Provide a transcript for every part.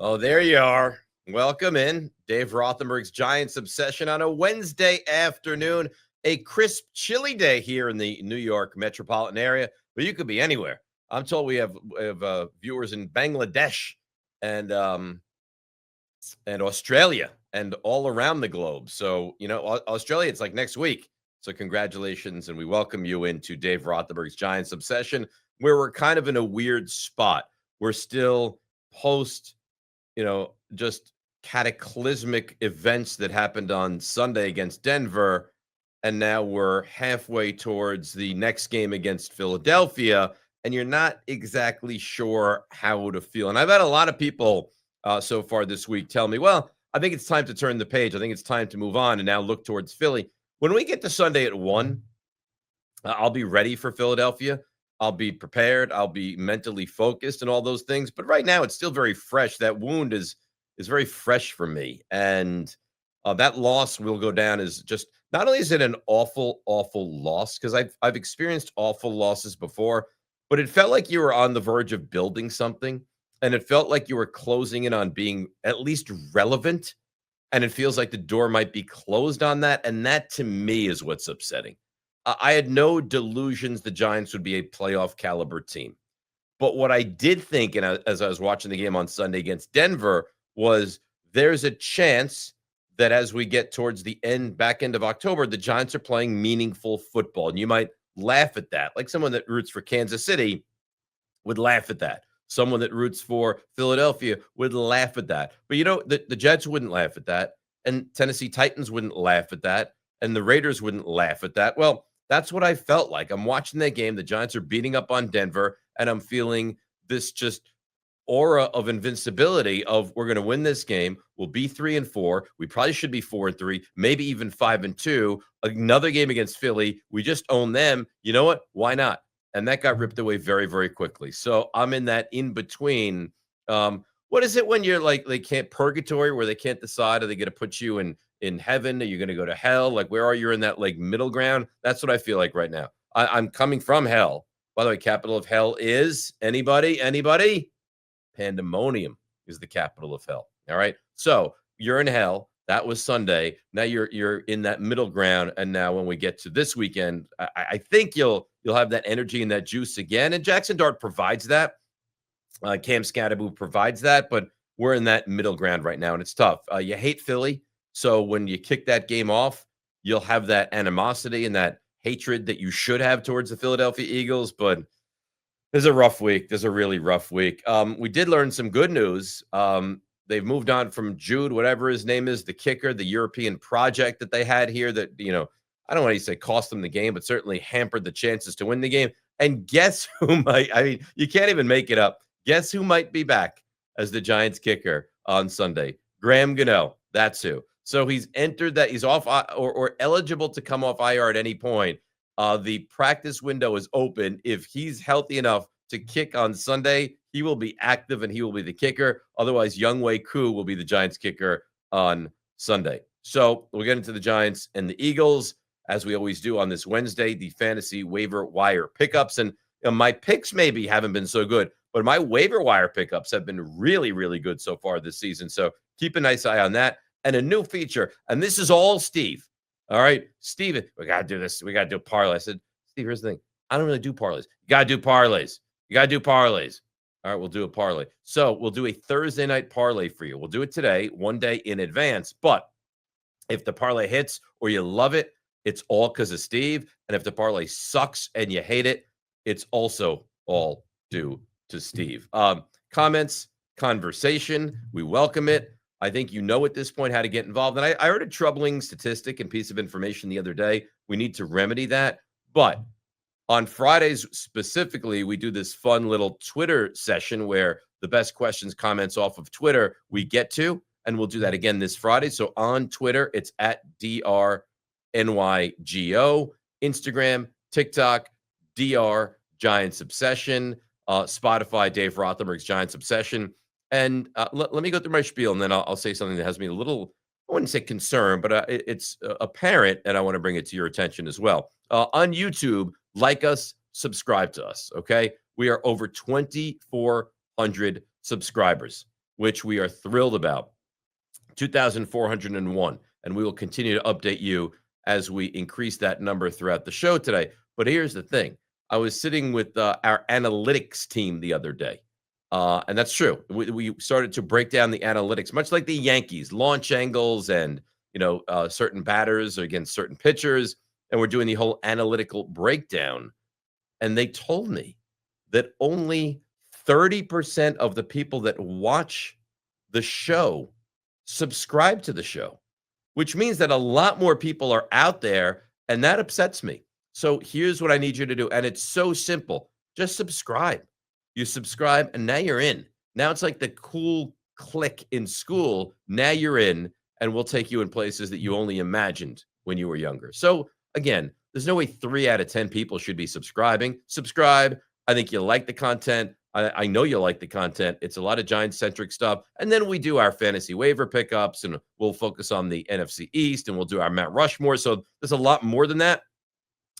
Oh, there you are. Welcome in. Dave Rothenberg's Giants Obsession on a Wednesday afternoon, a crisp, chilly day here in the New York metropolitan area, but you could be anywhere. I'm told we have viewers in Bangladesh and and Australia and all around the globe. So, Australia, it's like next week. So, congratulations. And we welcome you into Dave Rothenberg's Giants Obsession, where we're kind of in a weird spot. We're still post just cataclysmic events that happened on Sunday against Denver. And now we're halfway towards the next game against Philadelphia. And you're not exactly sure how to feel. And I've had a lot of people so far this week tell me, well, I think it's time to turn the page. I think it's time to move on and now look towards Philly. When we get to Sunday at 1, I'll be ready for Philadelphia. I'll be prepared. I'll be mentally focused and all those things. But right now, it's still very fresh. That wound is very fresh for me, and that loss will go down as just not only is it an awful, awful loss because I've experienced awful losses before, but it felt like you were on the verge of building something, and it felt like you were closing in on being at least relevant. And it feels like the door might be closed on that, and that to me is what's upsetting. I had no delusions the Giants would be a playoff caliber team. But what I did think, and as I was watching the game on Sunday against Denver, was there's a chance that as we get towards the back end of October, the Giants are playing meaningful football. And you might laugh at that. Like someone that roots for Kansas City would laugh at that. Someone that roots for Philadelphia would laugh at that. But the Jets wouldn't laugh at that. And Tennessee Titans wouldn't laugh at that. And the Raiders wouldn't laugh at that. Well, that's what I felt like. I'm watching that game. The Giants are beating up on Denver, and I'm feeling this just aura of invincibility of we're going to win this game. We'll be 3-4. We probably should be 4-3, maybe even 5-2. Another game against Philly. We just own them. You know what? Why not? And that got ripped away very, very quickly. So I'm in that in between. What is it when you're like they can't purgatory where they can't decide? Are they going to put you in heaven? Are you going to go to hell? Like where are you in that like middle ground? That's what I feel like right now. I'm coming from hell. By the way, capital of hell is anybody? Pandemonium is the capital of hell. All right. So you're in hell. That was Sunday. Now you're in that middle ground. And now when we get to this weekend, I think you'll have that energy and that juice again. And Jackson Dart provides that. Cam Scatterbo provides that, but we're in that middle ground right now, and it's tough. You hate Philly, so when you kick that game off, you'll have that animosity and that hatred that you should have towards the Philadelphia Eagles, but there's a rough week. There's a really rough week. We did learn some good news. They've moved on from Jude, whatever his name is, the kicker, the European project that they had here that, I don't want to say cost them the game, but certainly hampered the chances to win the game. And guess who you can't even make it up. Guess who might be back as the Giants kicker on Sunday? Graham Gano. That's who. So he's entered that. He's off or eligible to come off IR at any point. The practice window is open. If he's healthy enough to kick on Sunday, he will be active and he will be the kicker. Otherwise, Younghoe Koo will be the Giants kicker on Sunday. So we'll get into the Giants and the Eagles, as we always do on this Wednesday, the fantasy waiver wire pickups. And my picks maybe haven't been so good, but my waiver wire pickups have been really, really good so far this season. So keep a nice eye on that. And a new feature, and this is all Steve. All right, Steven, we got to do this. We got to do a parlay. I said, Steve, here's the thing. I don't really do parlays. You got to do parlays. You got to do parlays. All right, we'll do a parlay. So we'll do a Thursday night parlay for you. We'll do it today, one day in advance. But if the parlay hits or you love it, it's all because of Steve. And if the parlay sucks and you hate it, it's also all due to Steve. Comments, conversation, we welcome it. I think you know at this point how to get involved. And I heard a troubling statistic and piece of information the other day. We need to remedy that. But on Fridays specifically, we do this fun little Twitter session where the best questions, comments off of Twitter we get to. And we'll do that again this Friday. So on Twitter, it's at DRNYGO. Instagram, TikTok, DR Giants Obsession. Spotify, Dave Rothenberg's Giants Obsession. And let me go through my spiel, and then I'll say something that has me a little, I wouldn't say concerned, but it's apparent, and I want to bring it to your attention as well. On YouTube, like us, subscribe to us, okay? We are over 2,400 subscribers. which we are thrilled about. 2,401. And we will continue to update you as we increase that number throughout the show today. But here's the thing. I was sitting with our analytics team the other day. And that's true. We started to break down the analytics, much like the Yankees, launch angles and, certain batters against certain pitchers. And we're doing the whole analytical breakdown. And they told me that only 30% of the people that watch the show subscribe to the show, which means that a lot more people are out there, and that upsets me. So here's what I need you to do, and it's so simple. Just subscribe. You subscribe, and now you're in. Now it's like the cool click in school. Now you're in, and we'll take you in places that you only imagined when you were younger. So again, there's no way 3 out of 10 people should be subscribing. Subscribe. I think you like the content. I know you like the content. It's a lot of Giants-centric stuff. And then we do our fantasy waiver pickups, and we'll focus on the NFC East, and we'll do our Mount Rushmore. So there's a lot more than that.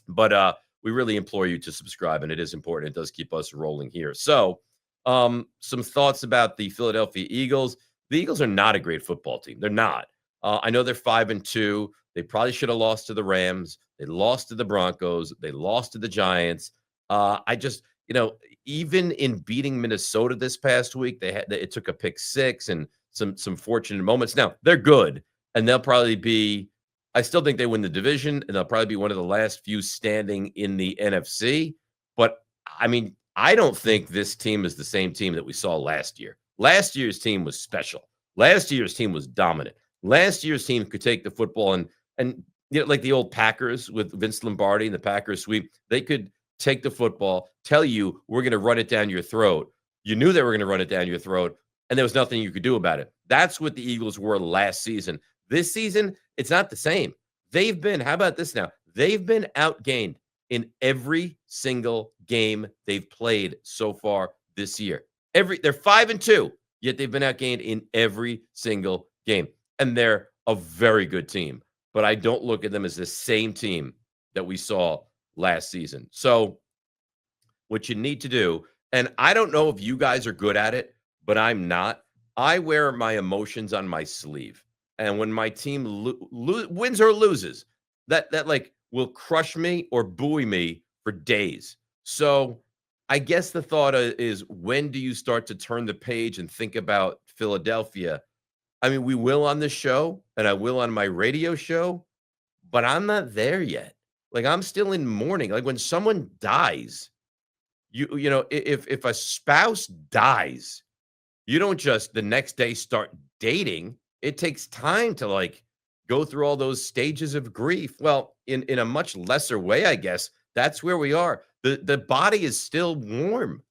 But we really implore you to subscribe, and it is important. It does keep us rolling here. So some thoughts about the Philadelphia Eagles. The Eagles are not a great football team. They're not. I know they're 5-2. They probably should have lost to the Rams. They lost to the Broncos. They lost to the Giants. Even in beating Minnesota this past week, it took a pick 6 and some fortunate moments. Now, they're good, and they'll probably be – I still think they win the division, and they'll probably be one of the last few standing in the NFC. But, I mean, I don't think this team is the same team that we saw last year. Last year's team was special. Last year's team was dominant. Last year's team could take the football and like the old Packers with Vince Lombardi and the Packers sweep, they could – take the football, tell you we're going to run it down your throat. You knew they were going to run it down your throat, and there was nothing you could do about it. That's what the Eagles were last season. This season, it's not the same. They've been, how about this now? They've been outgained in every single game they've played so far this year. They're 5-2, yet they've been outgained in every single game. And they're a very good team. But I don't look at them as the same team that we saw last season. So what you need to do, and I don't know if you guys are good at it, but I'm not. I wear my emotions on my sleeve. And when my team wins or loses, that like will crush me or buoy me for days. So I guess the thought is, when do you start to turn the page and think about Philadelphia? I mean, we will on this show, and I will on my radio show, but I'm not there yet. Like, I'm still in mourning. Like, when someone dies, if a spouse dies, you don't just the next day start dating. It takes time to, like, go through all those stages of grief. Well, in a much lesser way, I guess, that's where we are. The body is still warm,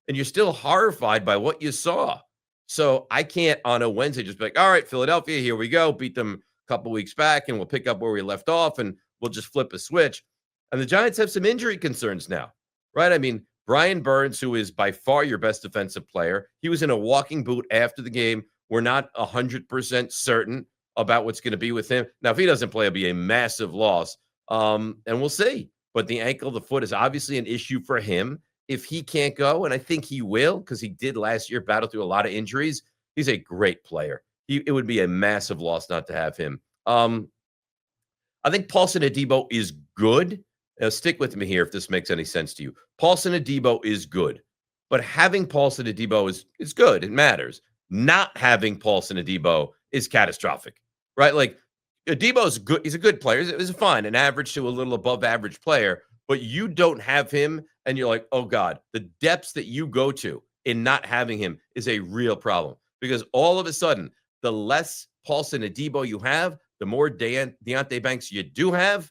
and you're still horrified by what you saw. So I can't on a Wednesday just be like, all right, Philadelphia, here we go. Beat them a couple weeks back, and we'll pick up where we left off, and we'll just flip a switch. And the Giants have some injury concerns now, right? I mean, Brian Burns, who is by far your best defensive player, he was in a walking boot after the game. We're not 100% certain about what's going to be with him. Now, if he doesn't play, it'll be a massive loss, and we'll see. But the ankle, the foot is obviously an issue for him. If he can't go, and I think he will, because he did last year battle through a lot of injuries, he's a great player. It would be a massive loss not to have him. I think Paulson Adebo is good. Now, stick with me here if this makes any sense to you. Paulson Adebo is good, but having Paulson Adebo is good. It matters. Not having Paulson Adebo is catastrophic, right? Like, Adebo's good. He's a good player. He's fine, an average to a little above average player, but you don't have him, and you're like, oh, God, the depths that you go to in not having him is a real problem, because all of a sudden, the less Paulson Adebo you have, the more Deontay Banks you do have,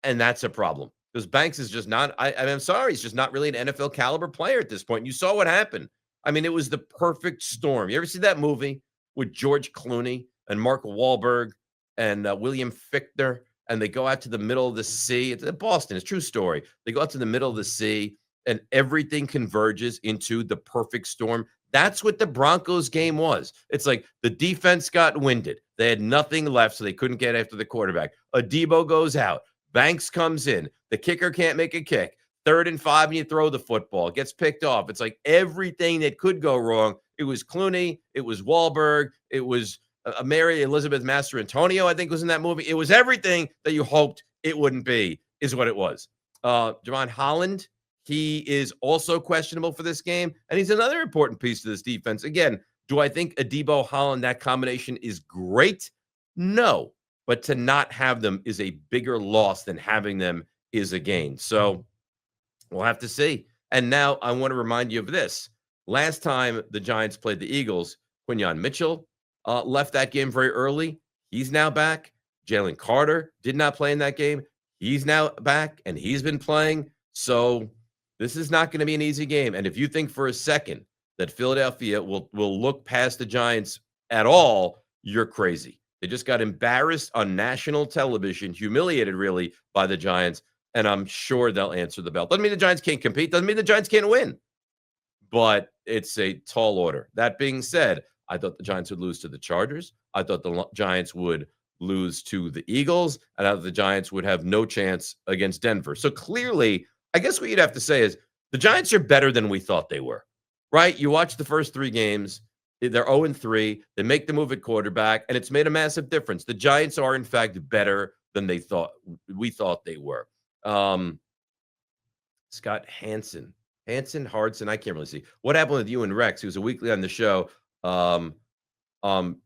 and that's a problem. Because Banks is just not, I'm sorry, he's just not really an NFL caliber player at this point. You saw what happened. I mean, it was the perfect storm. You ever see that movie with George Clooney and Mark Wahlberg and William Fichtner, and they go out to the middle of the sea? It's in Boston. It's a true story. They go out to the middle of the sea, and everything converges into the perfect storm. That's what the Broncos game was. It's like the defense got winded. They had nothing left, so they couldn't get after the quarterback. Adebo goes out. Banks comes in. The kicker can't make a kick. 3rd and 5, and you throw the football. It gets picked off. It's like everything that could go wrong It was Clooney. It was Wahlberg. It was Mary Elizabeth Master Antonio, I think, was in that movie. It was everything that you hoped it wouldn't be, is what it was. Javon Holland, he is also questionable for this game, and he's another important piece to this defense. Again, do I think Adebo Holland, that combination is great? No, but to not have them is a bigger loss than having them is a gain. So we'll have to see. And now I want to remind you of this. Last time the Giants played the Eagles, Quinyon Mitchell left that game very early. He's now back. Jalen Carter did not play in that game. He's now back, and he's been playing. So this is not going to be an easy game. And if you think for a second that Philadelphia will look past the Giants at all, you're crazy. They just got embarrassed on national television, humiliated really by the Giants, and I'm sure they'll answer the bell. Doesn't mean the Giants can't compete. Doesn't mean the Giants can't win. But it's a tall order. That being said, I thought the Giants would lose to the Chargers. I thought the Giants would lose to the Eagles, and I thought the Giants would have no chance against Denver. So clearly, I guess what you'd have to say is the Giants are better than we thought they were, right? You watch the first 3 games. They're 0-3. They make the move at quarterback, and it's made a massive difference. The Giants are, in fact, better than we thought they were. Scott Hansen, Hardson, I can't really see. What happened with you and Rex? He was a weekly on the show. I don't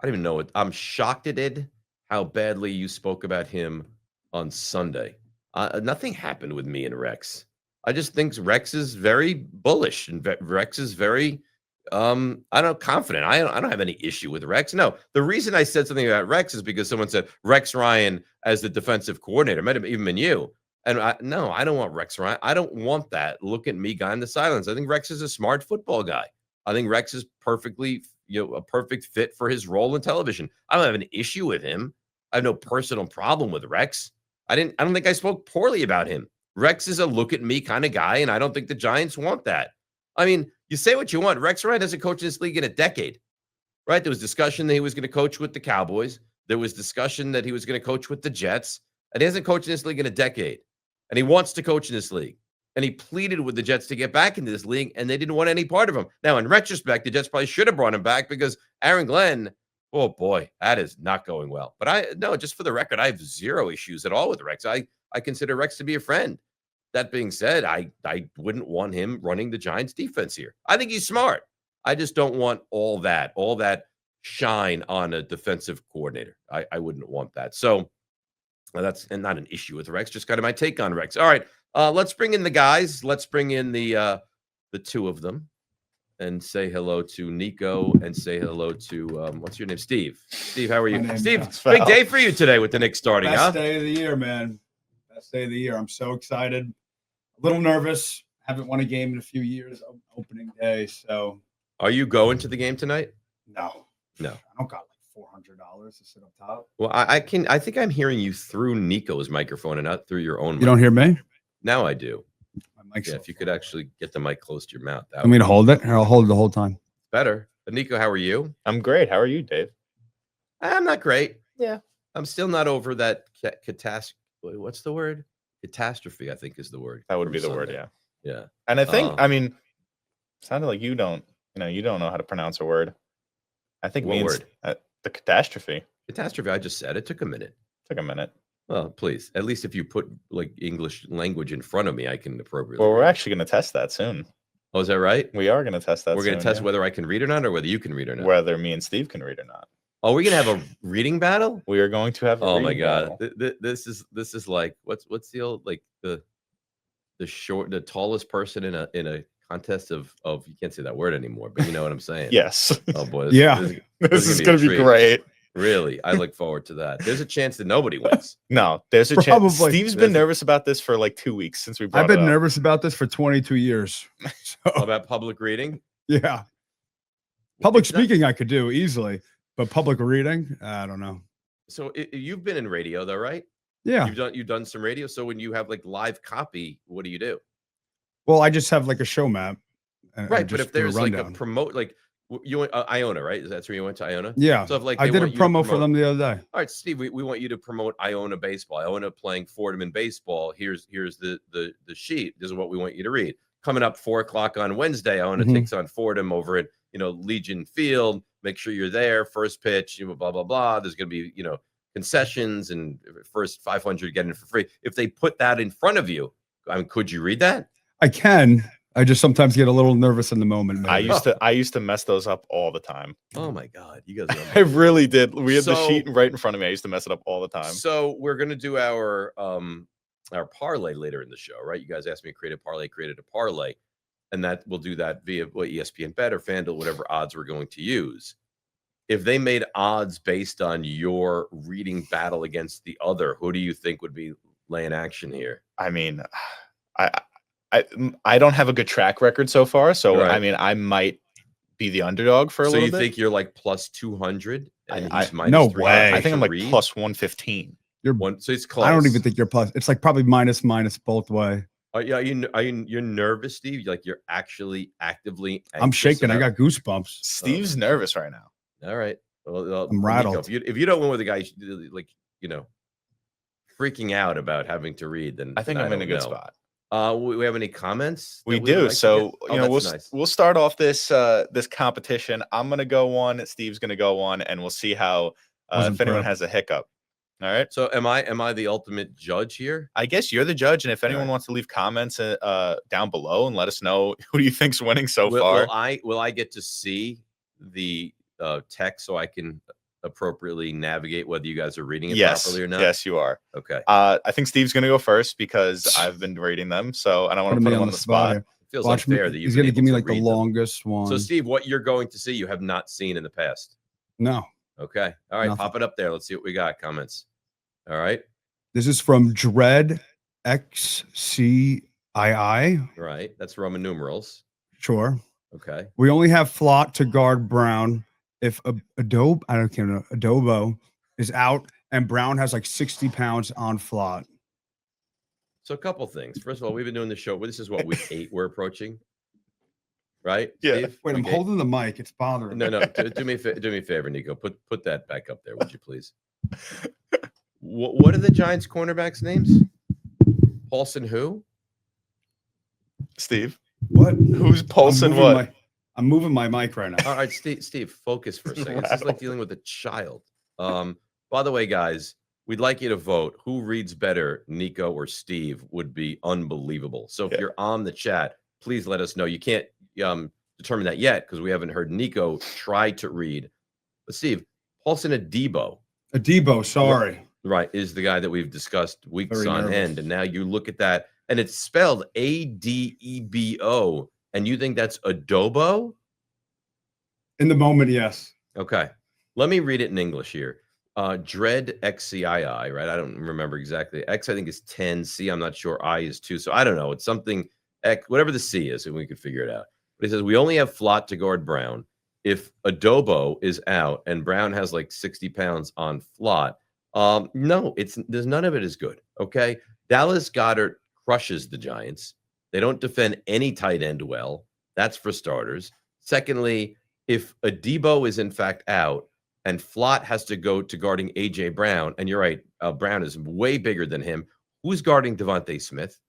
even know it. I'm shocked at it how badly you spoke about him on Sunday. Nothing happened with me and Rex. I just think Rex is very bullish and Rex is very, confident. I don't have any issue with Rex. No, the reason I said something about Rex is because someone said Rex Ryan as the defensive coordinator. It might have even been you. And I don't want Rex Ryan. I don't want that. Look at me, guy in the silence. I think Rex is a smart football guy. I think Rex is perfectly, a perfect fit for his role in television. I don't have an issue with him. I have no personal problem with Rex. I don't think I spoke poorly about him. Rex is a look at me kind of guy, and I don't think the Giants want that. I mean, you say what you want. Rex Ryan hasn't coached in this league in a decade, right? There was discussion that he was going to coach with the Cowboys. There was discussion that he was going to coach with the Jets, and he hasn't coached in this league in a decade. And he wants to coach in this league. And he pleaded with the Jets to get back into this league, and they didn't want any part of him. Now, in retrospect, the Jets probably should have brought him back because Aaron Glenn, oh boy, that is not going well. But just for the record, I have zero issues at all with Rex. I consider Rex to be a friend. That being said, I wouldn't want him running the Giants defense here. I think he's smart. I just don't want all that shine on a defensive coordinator. I wouldn't want that. So that's not an issue with Rex, just kind of my take on Rex. All right, let's bring in the guys. Let's bring in the 2 of them and say hello to Nico and say hello to, what's your name? Steve. Steve, how are you? Steve, big day for you today with the Knicks starting, Best day of the year, man. Best day of the year. I'm so excited. A little nervous. Haven't won a game in a few years. Opening day, so. Are you going to the game tonight? No. I don't got like $400 to sit up top. Well, I think I'm hearing you through Nico's microphone and not through your own. You don't hear me? Now I do. My mic's if you could actually get the mic close to your mouth. Want me to hold it? Or I'll hold it the whole time. Better. But Nico, how are you? I'm great. How are you, Dave? I'm not great. Yeah. I'm still not over that catastrophe. What's the word? Catastrophe, I think is the word. That would be the word, yeah. Yeah. And I think, it sounded like you don't know how to pronounce a word. I think what means word? The catastrophe. Catastrophe, I just said. It took a minute. Well, please. At least if you put like English language in front of me, I can appropriately. Well, we're actually going to test that soon. Oh, is that right? We are going to test that. We're going to test whether I can read or not, or whether you can read or not. Whether me and Steve can read or not. Oh, we're going to have a reading battle? We are going to have a reading battle. This is like what's the old like the tallest person in a contest of you can't say that word anymore, but you know what I'm saying. Yes. Oh boy. This is going to be great. Really, I look forward to that. There's a chance that nobody wins. No, there's a chance. Steve's been nervous about this for like 2 weeks since we brought it up. I've been nervous about this for 22 years. So. About public reading? Yeah. Public speaking I could do easily, but public reading, I don't know. So you've been in radio though, right? Yeah. You've done some radio. So when you have like live copy, what do you do? Well, I just have like a show map. Right, but if there's like a promote, like you went Iona, right? That's where you went to Iona? Yeah. So if like I did a promo for them the other day. All right, Steve, we want you to promote Iona baseball. Iona playing Fordham in baseball. Here's the sheet. This is what we want you to read. coming up 4:00 on Wednesday, Iona takes on Fordham over at, Legion Field. Make sure you're there. First pitch, blah, blah, blah. There's going to be, concessions and first 500 get in for free. If they put that in front of you, could you read that? I can. I just sometimes get a little nervous in the moment. Maybe. I used to mess those up all the time. Oh my God, you guys! I really did. We had the sheet right in front of me. I used to mess it up all the time. So we're gonna do our parlay later in the show, right? You guys asked me to create a parlay, created a parlay, and that we'll do that via ESPN Bet or FanDuel, whatever odds we're going to use. If they made odds based on your reading battle against the other, who do you think would be laying action here? I mean, I don't have a good track record so far, so Right. I mean, I might be the underdog for a little bit. So you think you're like plus 200? And he's minus no 300 way. I think I'm like read? plus 115. You're One, so it's close. I don't even think you're plus. It's like probably minus both way. You're nervous, Steve? Like you're actually actively I'm shaking. I got goosebumps. Steve's nervous right now. All right. Well, I'm rattled. If you don't win with a guy, like, freaking out about having to read, then I think I'm in a good know. spot. We have any comments? We do. So nice. we'll start off this this competition. I'm gonna go one. Steve's gonna go one, and we'll see how if anyone has a hiccup. All right. So am I the ultimate judge here? I guess you're the judge, and if anyone wants to leave comments down below and let us know who do you think's winning so far. Will I get to see the text so I can appropriately navigate whether you guys are reading it properly or not? Yes, you are. Okay. I think Steve's gonna go first because I've been reading them, so I don't want to put him on the spot. It feels Watch unfair me. that He's gonna give me like the longest one. So Steve, what you're going to see, you have not seen in the past. No. Okay. All right. Nothing. Pop it up there. Let's see what we got. Comments. All right. This is from Dread XCII. Right. That's Roman numerals. Sure. Okay. We only have Flott to guard Brown. If Adobo is out and Brown has like 60 pounds on Flott. So a couple things. First of all, we've been doing the show. This is what week 8 we're approaching. Right? Yeah. Steve? Wait, I'm Week 8? holding the mic. It's bothering me. No. Do me a favor, Nico. Put that back up there, would you please? What are the Giants cornerbacks' names? Paulson who? Steve. What? Who's Paulson what? I'm moving my mic right now. All right, Steve, focus for a second. This is like dealing with a child. By the way, guys, we'd like you to vote. Who reads better, Nico or Steve? Would be unbelievable. So if you're on the chat, please let us know. You can't determine that yet because we haven't heard Nico try to read. But Steve, Paulson Adebo, sorry. Right, is the guy that we've discussed weeks Very on nervous. end. And now you look at that, and it's spelled Adebo, and you think that's adobo? In the moment, yes. Okay. Let me read it in English here. Dread XCII, right? I don't remember exactly. X, I think, is 10. C, I'm not sure. I is 2. So I don't know. It's something, X, whatever the C is, and we could figure it out. But he says, we only have Flott to guard Brown. If Adobo is out and Brown has like 60 pounds on Flott, no, there's none of it is good. Okay. Dallas Goedert crushes the Giants. They don't defend any tight end well. That's for starters. Secondly, if Adebo is in fact out and Flott has to go to guarding AJ Brown, and you're right, Brown is way bigger than him. Who's guarding Devontae Smith?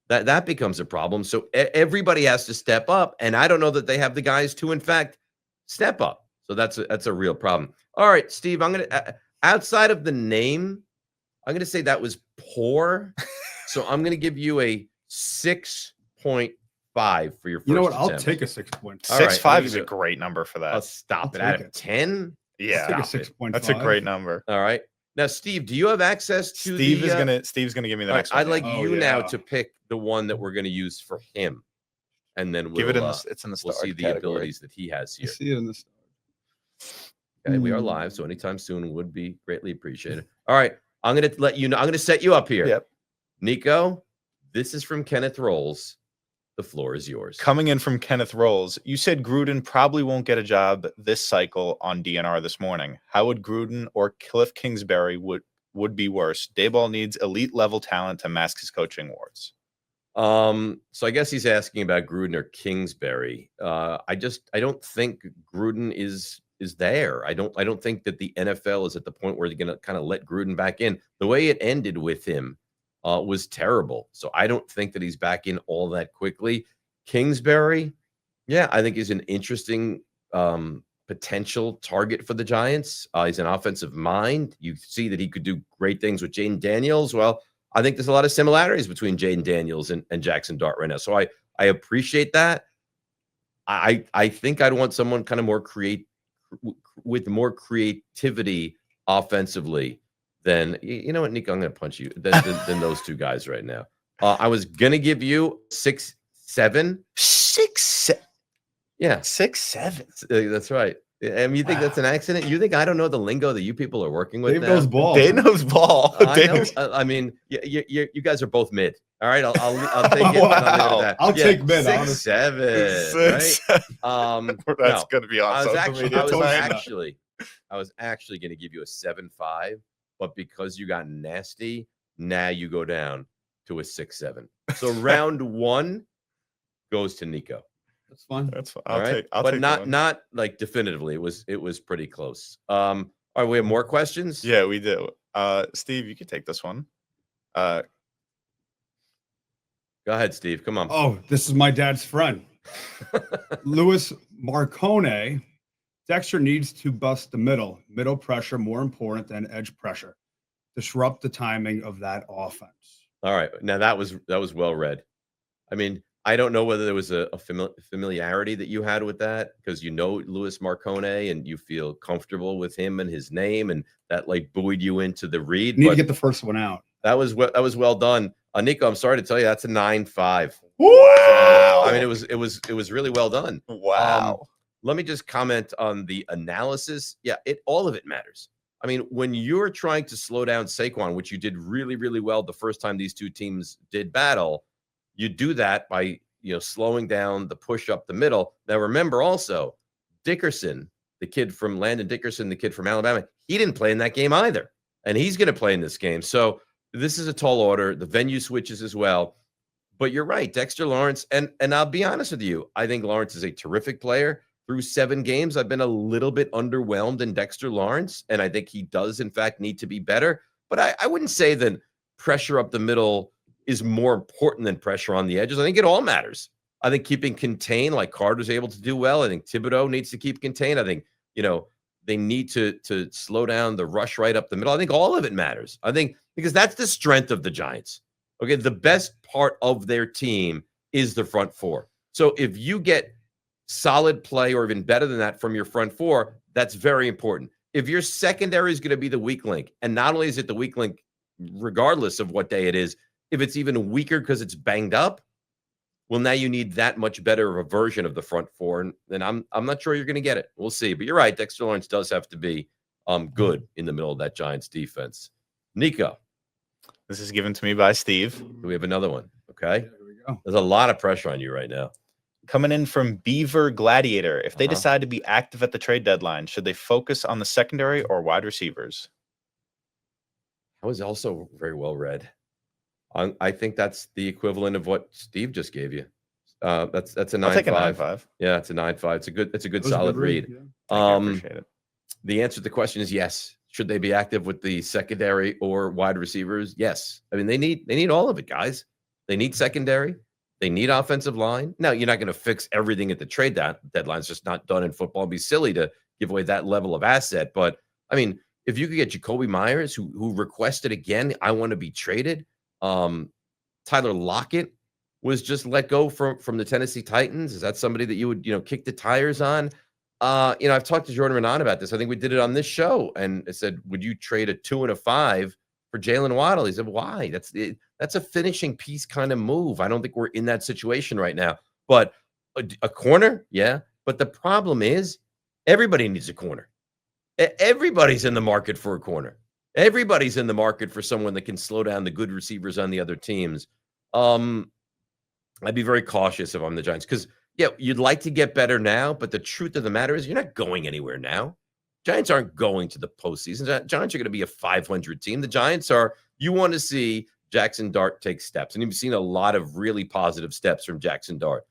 That becomes a problem. So everybody has to step up, and I don't know that they have the guys to, in fact, step up. So that's a real problem. All right, Steve, I'm gonna outside of the name, I'm gonna say that was poor. So I'm gonna give you a 6.5 for your first You know what? attempt. I'll take a 6.5. 6.5 is a great number for that. I'll stop it I'll out take of it. 10. Yeah, Take a Stop it. 6.5. that's a great number. All right. Now, Steve, do you have access to Steve's gonna give me the all right, next one. I'd like Oh, you now yeah. to pick the one that we're going to use for him, and then we'll give it in the it's in the we'll star see the category. abilities that he has I here. see it in this. Okay, we are live, so anytime soon would be greatly appreciated. All right, I'm going to let you know. I'm going to set you up here. Yep. Nico, this is from Kenneth Rolls. The floor is yours. Coming in from Kenneth Rolls, you said Gruden probably won't get a job this cycle on DNR this morning. How would Gruden or Cliff Kingsbury would be worse? Dayball needs elite level talent to mask his coaching warts. So I guess he's asking about Gruden or Kingsbury. I don't think Gruden is there. I don't think that the NFL is at the point where they're going to kind of let Gruden back in. The way it ended with him was terrible. So I don't think that he's back in all that quickly. Kingsbury, yeah, I think he's an interesting potential target for the Giants. He's an offensive mind. You see that he could do great things with Jaden Daniels. Well, I think there's a lot of similarities between Jaden Daniels and Jackson Dart right now. So I appreciate that. I think I'd want someone kind of more with more creativity offensively than, you know what, Nico, I'm going to punch you than those two guys right now. I was going to give you 6'7". 6'7". Yeah. 6'7". That's right. And you think that's an accident? You think I don't know the lingo that you people are working with Dave now? knows ball. Dave knows ball. I know. I mean, you guys are both mid. All right, I'll take it. Wow. And I'll leave it at that. I'll take mid, 6'7", right? That's No, going to be on social media I was tonight. actually going to give you a 7'5", but because you got nasty, now you go down to a 6'7". So round one goes to Nico. That's fun. That's fine. All right, but not like definitively. It was pretty close. All right, we have more questions. Yeah, we do. Steve, you can take this one. Go ahead, Steve. Come on. Oh, this is my dad's friend, Louis Marcone. Dexter needs to bust the middle. Middle pressure more important than edge pressure. Disrupt the timing of that offense. All right, now that was well read. I mean, I don't know whether there was a familiarity that you had with that because you know Louis Marcone and you feel comfortable with him and his name, and that like buoyed you into the read. You need to get the first one out. That was well done, Nico. I'm sorry to tell you, that's a 9.5. Wow. I mean, it was really well done. Wow. Let me just comment on the analysis. Yeah, all of it matters. I mean, when you're trying to slow down Saquon, which you did really, really well the first time these two teams did battle, you do that by, slowing down the push up the middle. Now, remember also, Dickerson, the kid from Landon Dickerson, the kid from Alabama, he didn't play in that game either. And he's going to play in this game. So this is a tall order. The venue switches as well. But you're right, Dexter Lawrence. And I'll be honest with you, I think Lawrence is a terrific player. Through 7 games, I've been a little bit underwhelmed in Dexter Lawrence. And I think he does, in fact, need to be better. But I wouldn't say that pressure up the middle is more important than pressure on the edges. I think it all matters. I think keeping contained, like Carter's able to do well. I think Thibodeau needs to keep contained. I think, they need to slow down the rush right up the middle. I think all of it matters. I think because that's the strength of the Giants. Okay, the best part of their team is the front four. So if you get solid play or even better than that from your front four, that's very important. If your secondary is going to be the weak link, and not only is it the weak link regardless of what day it is, if it's even weaker because it's banged up, well, now you need that much better of a version of the front four, and then I'm not sure you're going to get it. We'll see. But you're right, Dexter Lawrence does have to be good in the middle of that Giants defense. Nico. This is given to me by Steve. We have another one. Okay. There we go. There's a lot of pressure on you right now. Coming in from Beaver Gladiator. If they decide to be active at the trade deadline, should they focus on the secondary or wide receivers? That was also very well read. I think that's the equivalent of what Steve just gave you. That's a 9.5. I'll take a 9.5. Yeah, it's a 9.5. It's a good solid read. Yeah. I appreciate it. The answer to the question is yes. Should they be active with the secondary or wide receivers? Yes. I mean, they need all of it, guys. They need secondary. They need offensive line. Now, you're not going to fix everything at the trade deadline. It's just not done in football. It'd be silly to give away that level of asset. But, I mean, if you could get Jacoby Myers, who requested again, I want to be traded. Tyler Lockett was just let go from the Tennessee Titans. Is that somebody that you would, kick the tires on? I've talked to Jordan Renan about this. I think we did it on this show, and it said, would you trade a 2 and a 5 for Jalen Waddle? He said, why? That's a finishing piece kind of move. I don't think we're in that situation right now. But a corner, yeah. But the problem is everybody needs a corner. Everybody's in the market for a corner. Everybody's in the market for someone that can slow down the good receivers on the other teams. I'd be very cautious if I'm the Giants because, yeah, you'd like to get better now, but the truth of the matter is you're not going anywhere now. Giants aren't going to the postseason. Giants are going to be a 500 team. The Giants are, you want to see Jackson Dart take steps, and you've seen a lot of really positive steps from Jackson Dart.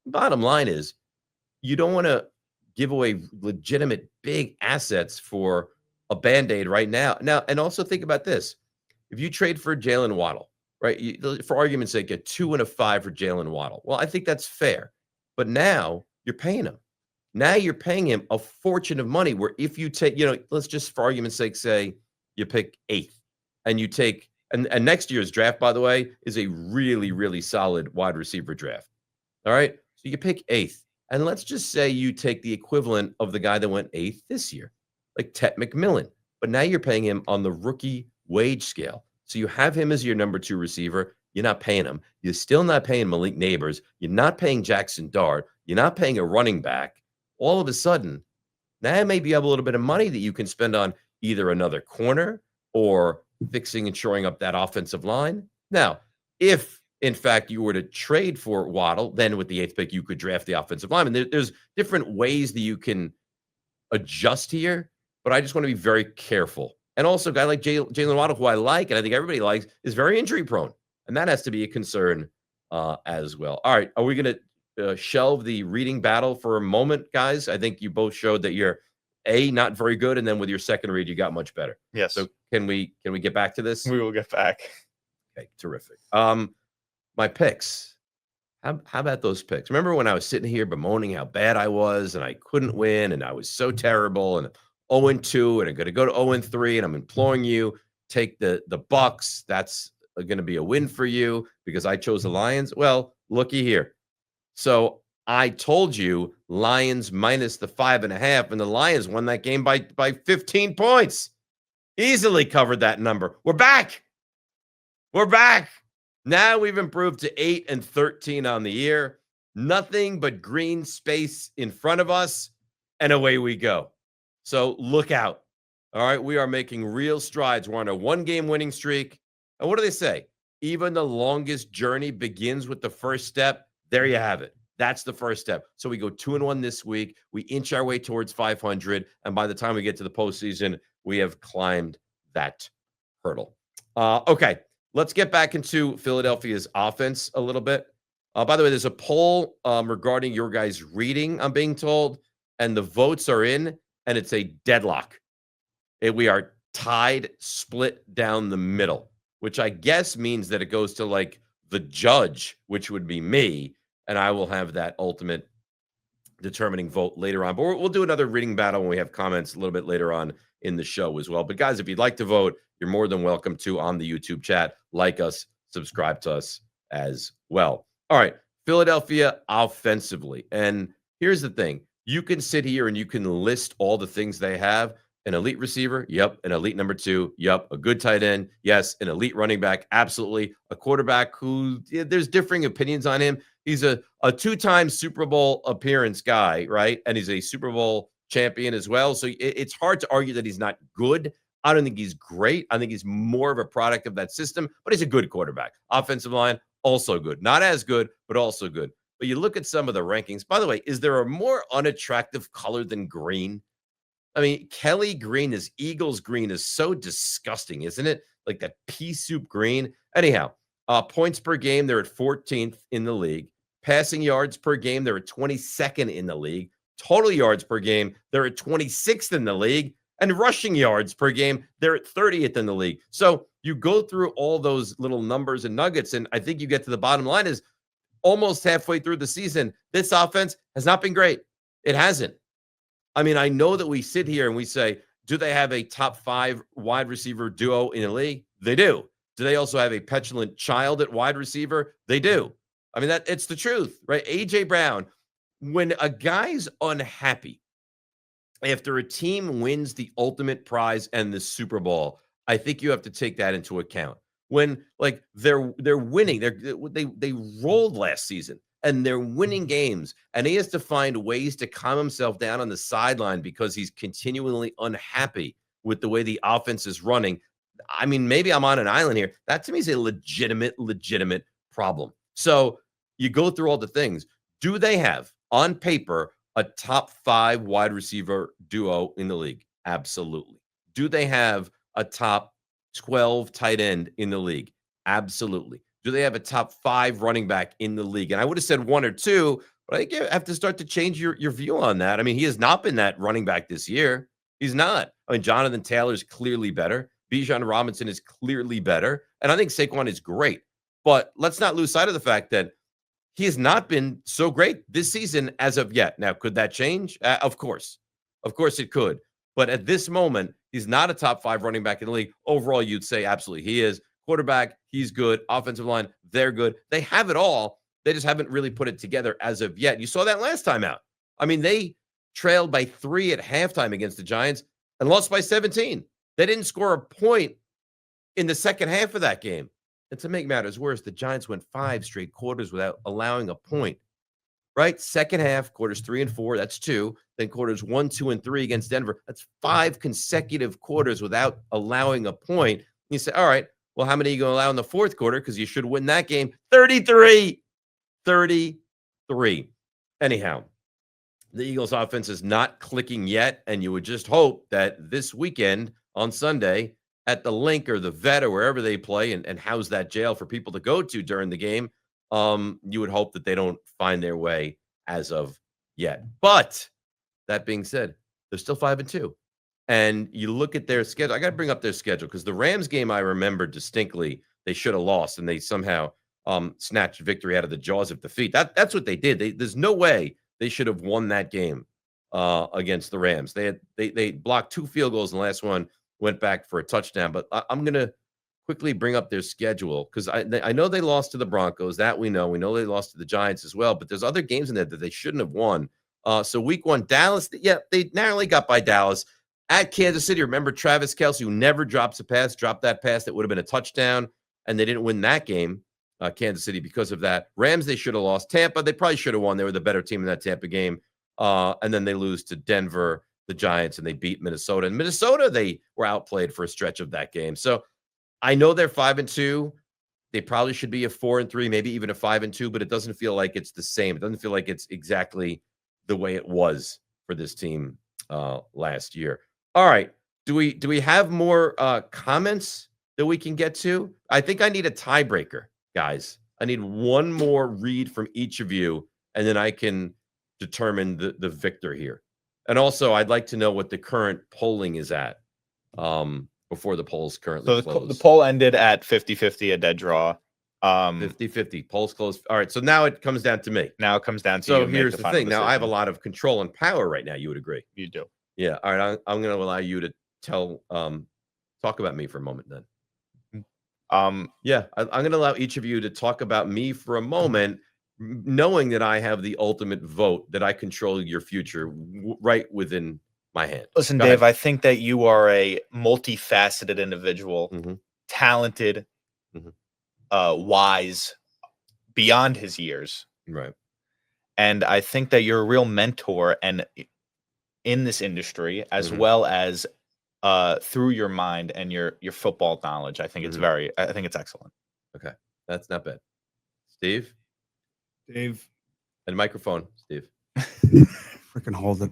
Bottom line is you don't want to give away legitimate big assets for a Band-Aid right now. And also think about this. If you trade for Jalen Waddle, right? For argument's sake, a 2 and a 5 for Jalen Waddle. Well, I think that's fair. But now you're paying him. Now you're paying him a fortune of money where if you take, let's just for argument's sake say you pick 8th and you take, and next year's draft, by the way, is a really, really solid wide receiver draft. All right. So you pick 8th. And let's just say you take the equivalent of the guy that went 8th this year, like Tet McMillan. But now you're paying him on the rookie wage scale. So you have him as your number 2 receiver. You're not paying him. You're still not paying Malik Neighbors. You're not paying Jackson Dart. You're not paying a running back. All of a sudden, now maybe you have a little bit of money that you can spend on either another corner or fixing and shoring up that offensive line. Now, if in fact you were to trade for Waddle, then with the 8th pick, you could draft the offensive lineman. There's different ways that you can adjust here, but I just want to be very careful. And also, a guy like Jalen Waddle, who I like, and I think everybody likes, is very injury prone. And that has to be a concern as well. All right. Are we going to shelve the reading battle for a moment, guys? I think you both showed that you're not very good, and then with your second read, you got much better. Yes. So can we get back to this? We will get back. Okay, terrific. My picks. How about those picks? Remember when I was sitting here bemoaning how bad I was and I couldn't win and I was so terrible and 0-2 and I'm going to go to 0-3 and I'm imploring you take the Bucks. That's going to be a win for you because I chose the Lions. Well, looky here. So I told you Lions minus the 5.5, and the Lions won that game by 15 points. Easily covered that number. We're back. We're back. Now we've improved to 8-13 on the year. Nothing but green space in front of us, and away we go. So look out. All right, we are making real strides. We're on a 1-game winning streak. And what do they say? Even the longest journey begins with the first step. There you have it. That's the first step. So we go 2-1 this week. We inch our way towards 500. And by the time we get to the postseason, we have climbed that hurdle. Okay, let's get back into Philadelphia's offense a little bit. By the way, there's a poll regarding your guys' reading, I'm being told, and the votes are in, and it's a deadlock. We are tied, split down the middle, which I guess means that it goes to like the judge, which would be me, and I will have that ultimate determining vote later on. But we'll do another reading battle when we have comments a little bit later on in the show as well. But guys, if you'd like to vote, you're more than welcome to on the YouTube chat. Like us, subscribe to us as well. All right, Philadelphia offensively. And here's the thing. You can sit here and you can list all the things they have. An elite receiver, yep. An elite number 2, yep. A good tight end, yes. An elite running back, absolutely. A quarterback who there's differing opinions on him. He's a 2-time Super Bowl appearance guy, right? And he's a Super Bowl champion as well. So it's hard to argue that he's not good. I don't think he's great. I think he's more of a product of that system, but he's a good quarterback. Offensive line, also good. Not as good, but also good. But you look at some of the rankings. By the way, is there a more unattractive color than green? I mean, Kelly green is Eagles green is so disgusting, isn't it? Like that pea soup green. Anyhow, points per game, they're at 14th in the league. Passing yards per game, they're at 22nd in the league. Total yards per game, they're at 26th in the league. And rushing yards per game, they're at 30th in the league. So you go through all those little numbers and nuggets, and I think you get to the bottom line is almost halfway through the season, this offense has not been great. It hasn't. I mean, I know that we sit here and we say, do they have a top 5 wide receiver duo in the league? They do. Do they also have a petulant child at wide receiver? They do. I mean, it's the truth, right? A.J. Brown, when a guy's unhappy after a team wins the ultimate prize and the Super Bowl, I think you have to take that into account. When like they're winning, they rolled last season. And they're winning games, and he has to find ways to calm himself down on the sideline because he's continually unhappy with the way the offense is running. I mean, maybe I'm on an island here. That to me is a legitimate problem. So you go through all the things. Do they have, on paper, a top 5 wide receiver duo in the league? Absolutely. Do they have a top 12 tight end in the league? Absolutely. Do they have a top 5 running back in the league? And I would have said 1 or 2, but I think you have to start to change your view on that. I mean, he has not been that running back this year. He's not. I mean, Jonathan Taylor is clearly better. Bijan Robinson is clearly better. And I think Saquon is great. But let's not lose sight of the fact that he has not been so great this season as of yet. Now, could that change? Of course. Of course it could. But at this moment, he's not a top 5 running back in the league. Overall, you'd say absolutely he is. Quarterback, he's good. Offensive line, they're good. They have it all. They just haven't really put it together as of yet. You saw that last time out. I mean, they trailed by 3 at halftime against the Giants and lost by 17. They didn't score a point in the second half of that game. And to make matters worse, the Giants went 5 straight quarters without allowing a point. Right? Second half, quarters 3 and 4, that's 2. Then quarters 1, 2, and 3 against Denver. That's 5 consecutive quarters without allowing a point. And you say, all right, well, how many are you going to allow in the fourth quarter? Because you should win that game. 33. 33. Anyhow, the Eagles offense is not clicking yet. And you would just hope that this weekend on Sunday at the Link or the Vet or wherever they play and house that jail for people to go to during the game, you would hope that they don't find their way as of yet. But that being said, they're still 5-2. And you look at their schedule. I got to bring up their schedule because the Rams game I remember distinctly they should have lost, and they somehow snatched victory out of the jaws of defeat. That's what they did. There's no way they should have won that game against the Rams. They blocked 2 field goals, and the last one went back for a touchdown. But I'm going to quickly bring up their schedule because I know they lost to the Broncos. That we know. We know they lost to the Giants as well. But there's other games in there that they shouldn't have won. So week 1, Dallas, they narrowly got by Dallas. At Kansas City, remember Travis Kelce, who never drops a pass, dropped that pass that would have been a touchdown, and they didn't win that game, Kansas City, because of that. Rams, they should have lost. Tampa, they probably should have won. They were the better team in that Tampa game. And then they lose to Denver, the Giants, and they beat Minnesota. And Minnesota, they were outplayed for a stretch of that game. So I know they're 5-2. They probably should be a 4-3, maybe even a 5-2, but it doesn't feel like it's the same. It doesn't feel like it's exactly the way it was for this team last year. All right. Do we have more comments that we can get to? I think I need a tiebreaker, guys. I need one more read from each of you, and then I can determine the victor here. And also, I'd like to know what the current polling is at before the polls currently close. The poll ended at 50-50, a dead draw. 50-50. Polls closed. All right. So now it comes down to me. Now it comes down to so you. Here's the thing. Now I have a lot of control and power right now. You would agree? You do. Yeah. All right. I'm going to allow you to talk about me for a moment then. Yeah. I'm going to allow each of you to talk about me for a moment, knowing that I have the ultimate vote, that I control your future right within my hand. Listen, Dave, I think that you are a multifaceted individual, talented, wise, beyond his years. Right. And I think that you're a real mentor and in this industry, as well as through your mind and your football knowledge. I think it's I think it's excellent. Okay. That's not bad. Steve? Dave. And microphone, Steve. Freaking hold it.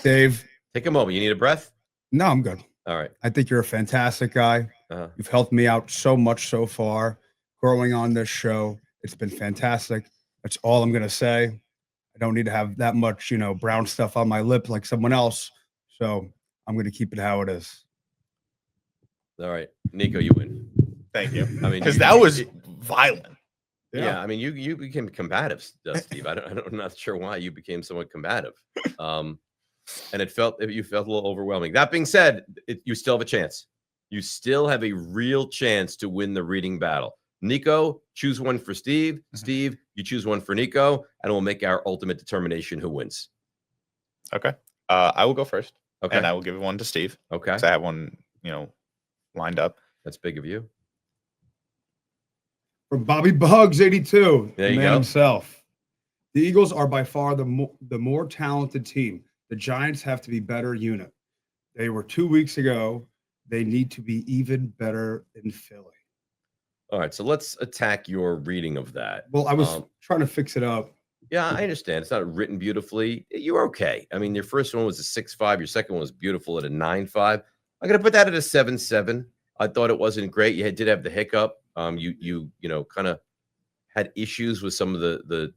Dave. Take a moment. You need a breath? No, I'm good. All right. I think you're a fantastic guy. You've helped me out so much so far growing on this show. It's been fantastic. That's all I'm going to say. I don't need to have that much, brown stuff on my lip like someone else. So I'm going to keep it how it is. All right. Nico, you win. Thank you. I mean, because that was violent. Yeah. I mean, you became combative, Steve. I'm not sure why you became somewhat combative. And you felt a little overwhelming. That being said, you still have a chance. You still have a real chance to win the reading battle. Nico, choose one for Steve. Steve, you choose one for Nico, and we'll make our ultimate determination who wins. Okay. I will go first. Okay. And I will give one to Steve. Okay. Because I have one, lined up. That's big of you. From Bobby Bugs 82, there the you man go. himself. The Eagles are by far the more talented team. The Giants have to be better unit. They were 2 weeks ago. They need to be even better in Philly. All right, so let's attack your reading of that. Well, I was trying to fix it up. Yeah, I understand. It's not written beautifully. You're okay. I mean, your first one was a 6.5. Your second one was beautiful at a 9.5. I'm going to put that at a 7.7. I thought it wasn't great. You did have the hiccup. You kind of had issues with some of the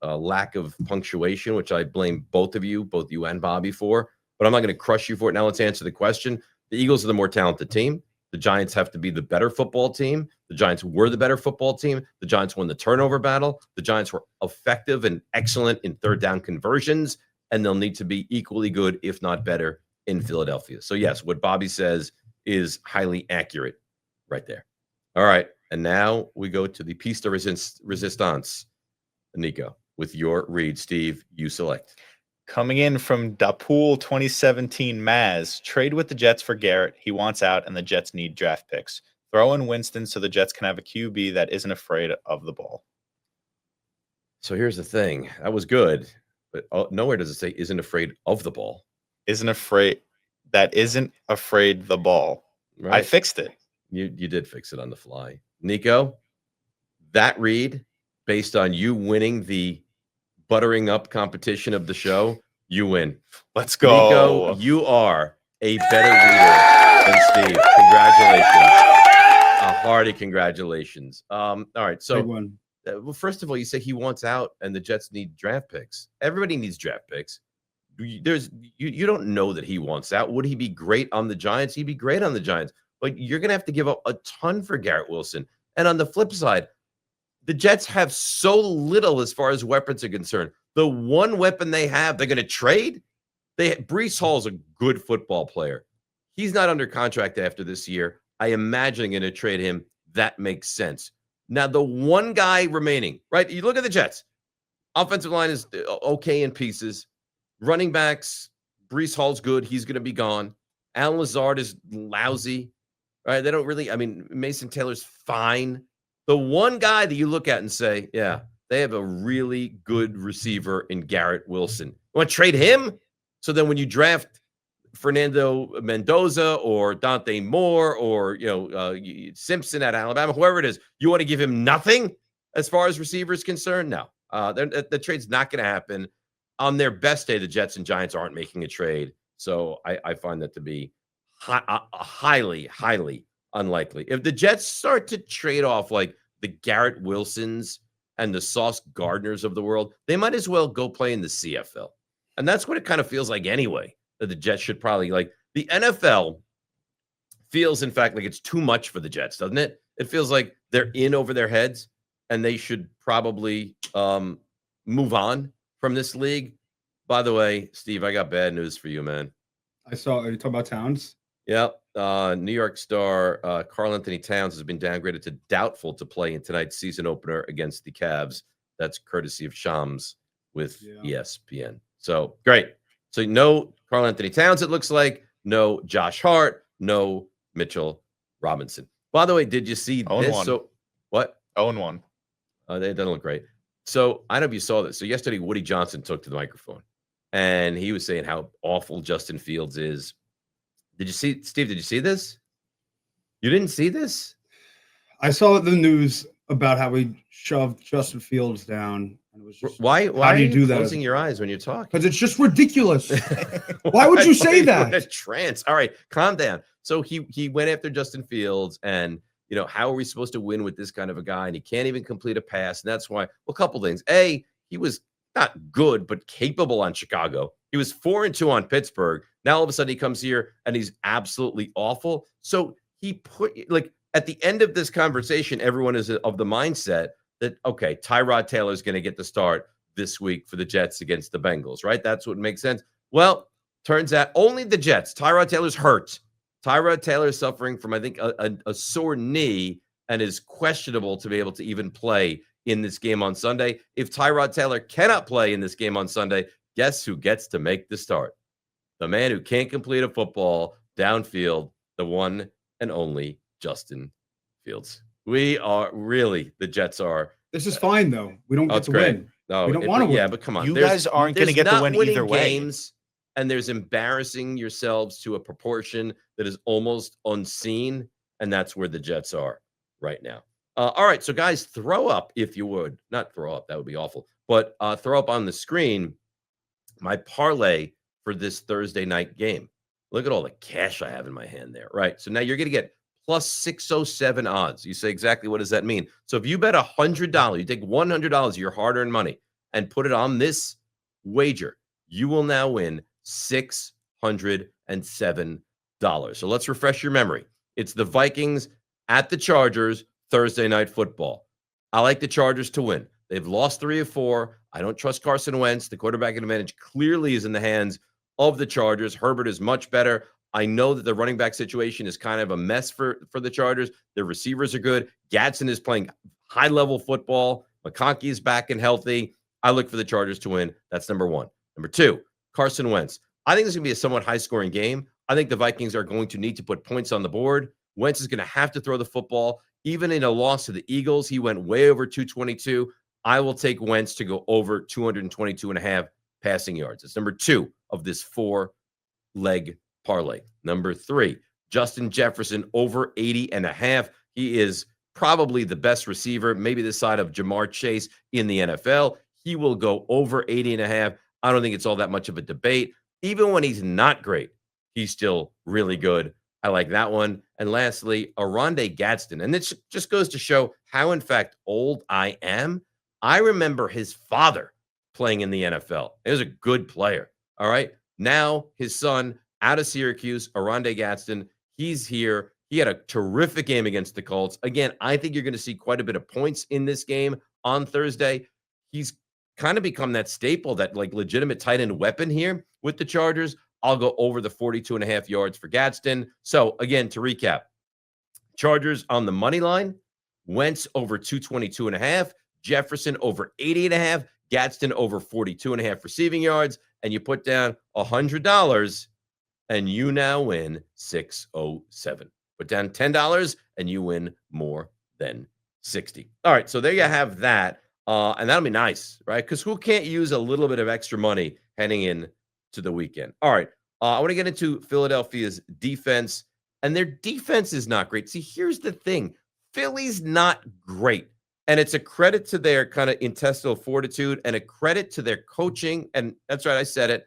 lack of punctuation, which I blame both you and Bobby for. But I'm not going to crush you for it. Now let's answer the question. The Eagles are the more talented team. The Giants have to be the better football team. The Giants were the better football team. The Giants won the turnover battle. The Giants were effective and excellent in third down conversions, and they'll need to be equally good, if not better, in Philadelphia. So, yes, what Bobby says is highly accurate right there. All right, and now we go to the piece de resistance, Nico, with your read. Steve, you select. Coming in from Dapool 2017 Maz, trade with the Jets for Garrett. He wants out, and the Jets need draft picks. Throw in Winston so the Jets can have a QB that isn't afraid of the ball. So here's the thing. That was good, but nowhere does it say isn't afraid of the ball. Isn't afraid the ball. Right? I fixed it. You did fix it on the fly. Nico, that read, based on you winning the buttering up competition of the show, you win. Let's go. Nico, you are a better reader than Steve. Congratulations. A hearty congratulations. All right. So, well, first of all, you say he wants out and the Jets need draft picks. Everybody needs draft picks. You don't know that he wants out. Would he be great on the Giants? He'd be great on the Giants. But you're going to have to give up a ton for Garrett Wilson. And on the flip side, the Jets have so little as far as weapons are concerned. The one weapon they have, they're going to trade. Breece Hall's a good football player. He's not under contract after this year. I imagine they're going to trade him. That makes sense. Now, the one guy remaining, right? You look at the Jets. Offensive line is okay in pieces. Running backs, Breece Hall's good. He's going to be gone. Alan Lazard is lousy. Right? They don't really, Mason Taylor's fine. The one guy that you look at and say, yeah, they have a really good receiver in Garrett Wilson. You want to trade him? So then when you draft Fernando Mendoza or Dante Moore or, Simpson at Alabama, whoever it is, you want to give him nothing as far as receiver is concerned? No. The trade's not going to happen. On their best day, the Jets and Giants aren't making a trade. So I find that to be highly, highly unlikely. If the Jets start to trade off like the Garrett Wilsons and the Sauce Gardners of the world, they might as well go play in the CFL. And that's what it kind of feels like anyway, that the Jets should probably, like, the NFL feels, in fact, like it's too much for the Jets, doesn't it? It feels like they're in over their heads and they should probably move on from this league. By the way, Steve, I got bad news for you, man. Are you talking about Towns? Yep. New York star Karl Anthony Towns has been downgraded to doubtful to play in tonight's season opener against the Cavs. That's courtesy of Shams with ESPN. So great. So no Karl Anthony Towns, it looks like. No Josh Hart. No Mitchell Robinson. By the way, did you see this? 0-1. So what? 0-1. They don't look great. So I don't know if you saw this. So yesterday, Woody Johnson took to the microphone and he was saying how awful Justin Fields is. Did you see, Steve, did you see this? You didn't see this? I saw the news about how he shoved Justin Fields down. And it was just, why how do you do that? Closing your eyes when you're talking? Because it's just ridiculous. Why would you say that? A trance. All right, calm down. So he went after Justin Fields and, how are we supposed to win with this kind of a guy? And he can't even complete a pass. And that's why, well, a couple things. A, he was not good, but capable on Chicago. He was 4-2 on Pittsburgh. Now all of a sudden he comes here and he's absolutely awful. So he put, like, at the end of this conversation, everyone is of the mindset that, okay, Tyrod Taylor is going to get the start this week for the Jets against the Bengals, right? That's what makes sense. Well, turns out only the Jets. Tyrod Taylor's hurt. Tyrod Taylor is suffering from, I think, a sore knee and is questionable to be able to even play in this game on Sunday. If Tyrod Taylor cannot play in this game on Sunday, guess who gets to make the start? The man who can't complete a football downfield, the one and only Justin Fields. The Jets are. This is fine, though. We don't get to win. No, we don't want to win. Yeah, but come on. You guys aren't going to get the win either way. And there's embarrassing yourselves to a proportion that is almost unseen. And that's where the Jets are right now. All right. So, guys, throw up, if you would. Not throw up. That would be awful. But throw up on the screen my parlay for this Thursday night game. Look at all the cash I have in my hand there. Right. So now you're going to get plus 607 odds. You say, exactly what does that mean? So if you bet $100, you take $100 of your hard-earned money and put it on this wager, you will now win $607. So let's refresh your memory. It's the Vikings at the Chargers Thursday Night Football. I like the Chargers to win. They've lost 3 of 4. I don't trust Carson Wentz. The quarterback advantage clearly is in the hands of the Chargers. Herbert is much better. I know that the running back situation is kind of a mess for the Chargers. Their receivers are good. Gadsden is playing high-level football. McConkey is back and healthy. I look for the Chargers to win. That's number 1. Number 2, Carson Wentz. I think this is going to be a somewhat high-scoring game. I think the Vikings are going to need to put points on the board. Wentz is going to have to throw the football. Even in a loss to the Eagles, he went way over 222. I will take Wentz to go over 222.5 passing yards. It's number 2 of this 4-leg parlay. Number 3, Justin Jefferson over 80.5. He is probably the best receiver, maybe this side of Jamar Chase in the NFL. He will go over 80.5. I don't think it's all that much of a debate. Even when he's not great, he's still really good. I like that one. And lastly, Oronde Gadsden. And this just goes to show how, in fact, old I am. I remember his father playing in the NFL. He was a good player. All right. Now his son out of Syracuse, Oronde Gadsden, he's here. He had a terrific game against the Colts. Again, I think you're going to see quite a bit of points in this game on Thursday. He's kind of become that staple, that like legitimate tight end weapon here with the Chargers. I'll go over the 42.5 yards for Gadsden. So again, to recap, Chargers on the money line, Wentz over 222.5, Jefferson over 80.5, Gadsden over 42.5 receiving yards, and you put down $100 and you now win 607. Put down $10 and you win more than 60. All right, so there you have that. And that'll be nice, right? Because who can't use a little bit of extra money heading in to the weekend? All right, I want to get into Philadelphia's defense, and their defense is not great. See, here's the thing. Philly's not great, and it's a credit to their kind of intestinal fortitude and a credit to their coaching, and that's right, I said it,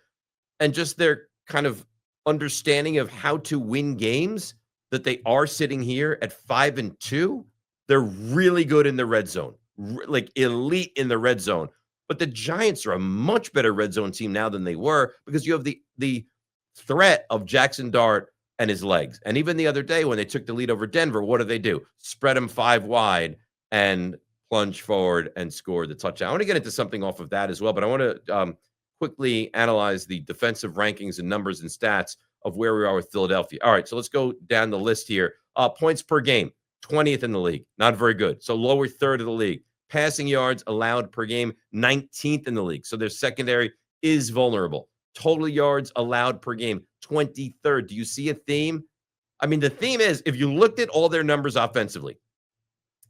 and just their kind of understanding of how to win games, that they are sitting here at 5-2. They're really good in the red zone, like elite in the red zone. But the Giants are a much better red zone team now than they were, because you have the threat of Jackson Dart and his legs. And even the other day when they took the lead over Denver, what do? Spread them 5 wide and plunge forward and score the touchdown. I want to get into something off of that as well, but I want to quickly analyze the defensive rankings and numbers and stats of where we are with Philadelphia. All right, so let's go down the list here. Points per game, 20th in the league. Not very good. So lower third of the league. Passing yards allowed per game, 19th in the league. So their secondary is vulnerable. Total yards allowed per game, 23rd. Do you see a theme? I mean, the theme is, if you looked at all their numbers offensively,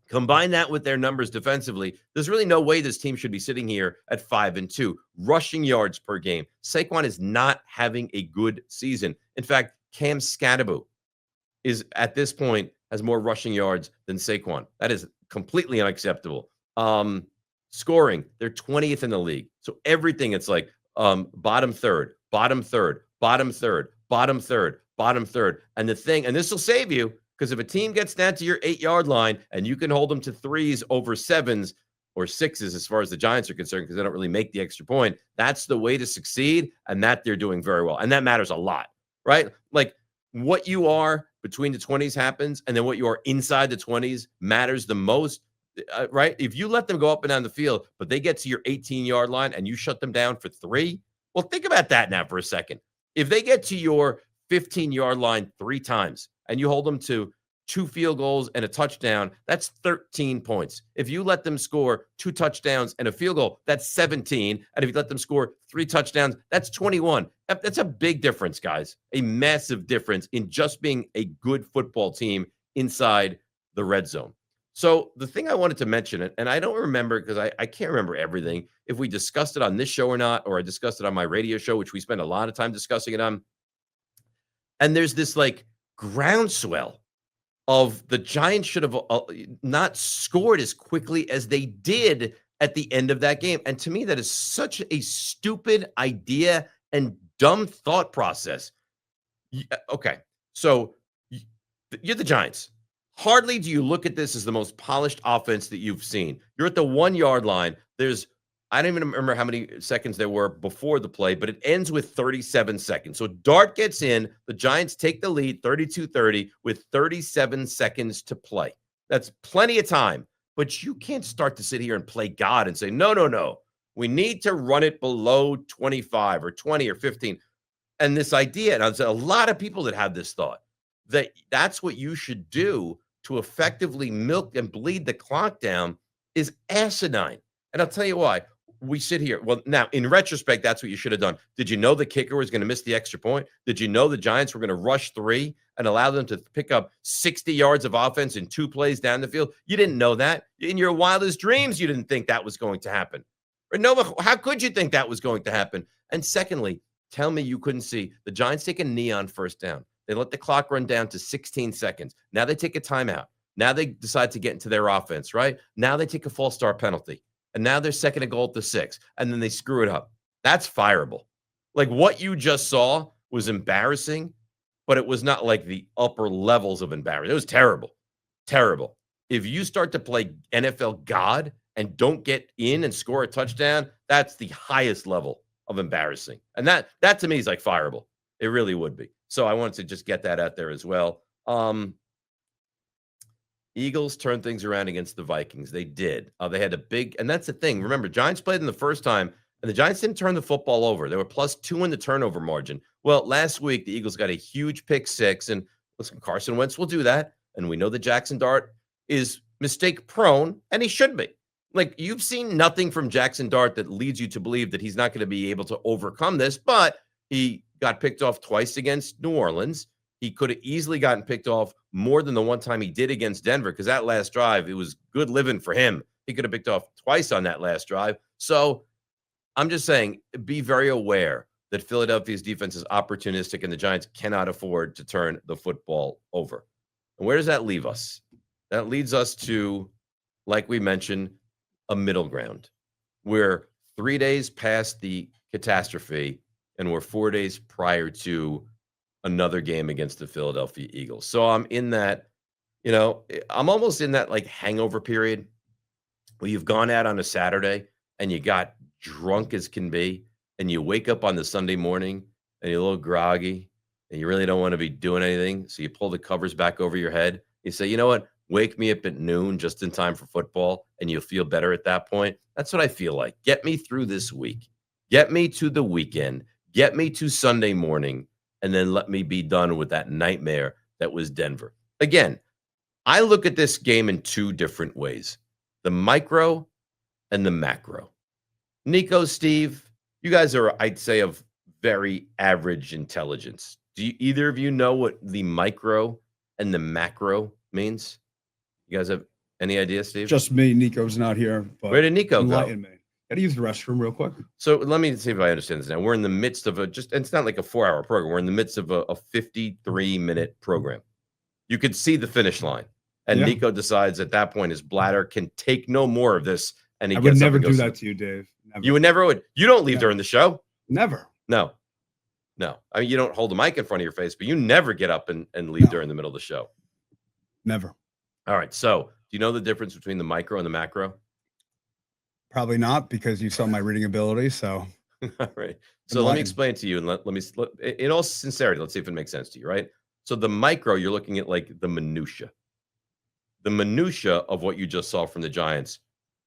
combine that with their numbers defensively, there's really no way this team should be sitting here at 5-2. Rushing yards per game. Saquon is not having a good season. In fact, Cam Scatterbo is, at this point, has more rushing yards than Saquon. That is completely unacceptable. Scoring, they're 20th in the league. So everything, it's like bottom third, bottom third, bottom third, bottom third, bottom third. And the thing, and this will save you, because if a team gets down to your 8-yard line and you can hold them to 3s over 7s or 6s as far as the Giants are concerned, because they don't really make the extra point, that's the way to succeed, and that they're doing very well. And that matters a lot, right? Like, what you are between the 20s happens, and then what you are inside the 20s matters the most, right? If you let them go up and down the field, but they get to your 18-yard line and you shut them down for 3, well, think about that now for a second. If they get to your 15-yard line 3 times and you hold them to 2 field goals and a touchdown, that's 13 points. If you let them score 2 touchdowns and a field goal, that's 17. And if you let them score 3 touchdowns, that's 21. That's a big difference, guys. A massive difference in just being a good football team inside the red zone. So the thing I wanted to mention, and I don't remember, because I can't remember everything, if we discussed it on this show or not, or I discussed it on my radio show, which we spent a lot of time discussing it on. And there's this like groundswell of the Giants should have not scored as quickly as they did at the end of that game. And to me, that is such a stupid idea and dumb thought process. Okay, so you're the Giants. Hardly do you look at this as the most polished offense that you've seen. You're at the 1-yard line. There's I don't even remember how many seconds there were before the play, but it ends with 37 seconds. So Dart gets in. The Giants take the lead 32-30 with 37 seconds to play. That's plenty of time. But you can't start to sit here and play God and say, no, no, no. We need to run it below 25 or 20 or 15. And this idea, and there's a lot of people that have this thought, that that's what you should do to effectively milk and bleed the clock down is asinine. And I'll tell you why. We sit here. Well, now, in retrospect, that's what you should have done. Did you know the kicker was going to miss the extra point? Did you know the Giants were going to rush 3 and allow them to pick up 60 yards of offense in 2 plays down the field? You didn't know that. In your wildest dreams, you didn't think that was going to happen. Or no, how could you think that was going to happen? And secondly, tell me you couldn't see the Giants take a knee on first down. They let the clock run down to 16 seconds. Now they take a timeout. Now they decide to get into their offense, right? Now they take a false start penalty. And now they're second and goal at the 6, and then they screw it up. That's fireable. Like what you just saw was embarrassing, but it was not like the upper levels of embarrassing. It was terrible, terrible. If you start to play NFL God and don't get in and score a touchdown, that's the highest level of embarrassing. And that to me is like fireable. It really would be. So I wanted to just get that out there as well. Eagles turned things around against the Vikings. They did. They had a big, and that's the thing. Remember, Giants played in the first time, and the Giants didn't turn the football over. They were +2 in the turnover margin. Well, last week, the Eagles got a huge pick 6, and listen, Carson Wentz will do that. And we know that Jackson Dart is mistake prone, and he should be. Like, you've seen nothing from Jackson Dart that leads you to believe that he's not going to be able to overcome this, but he got picked off twice against New Orleans. He could have easily gotten picked off more than the one time he did against Denver, because that last drive, it was good living for him. He could have picked off twice on that last drive. So I'm just saying, be very aware that Philadelphia's defense is opportunistic and the Giants cannot afford to turn the football over. And where does that leave us? That leads us to, like we mentioned, a middle ground. We're 3 days past the catastrophe, and we're 4 days prior to another game against the Philadelphia Eagles. So I'm in that, I'm almost in that like hangover period where you've gone out on a Saturday and you got drunk as can be, and you wake up on the Sunday morning and you're a little groggy and you really don't want to be doing anything. So you pull the covers back over your head. You say, you know what? Wake me up at noon just in time for football, and you'll feel better at that point. That's what I feel like. Get me through this week. Get me to the weekend. Get me to Sunday morning. And then let me be done with that nightmare that was Denver. Again, I look at this game in 2 different ways, the micro and the macro. Nico, Steve, you guys are, I'd say, of very average intelligence. Do you, either of you know what the micro and the macro means? You guys have any idea, Steve? Just me. Nico's not here. But where did Nico go? Me. Got to use the restroom real quick. So let me see if I understand this now. We're in the midst of it's not like a 4-hour program. We're in the midst of a 53-minute program. You could see the finish line. And Nico decides at that point his bladder can take no more of this. And he would never do that to you, Dave. Never. You would never would. You don't leave during the show. Never. No. I mean, you don't hold the mic in front of your face, but you never get up and leave during the middle of the show. Never. All right. So do you know the difference between the micro and the macro? Probably not, because you saw my reading ability. So, all right. So let me explain to you, and let me, in all sincerity, let's see if it makes sense to you, right? So the micro, you're looking at like the minutia. The minutia of what you just saw from the Giants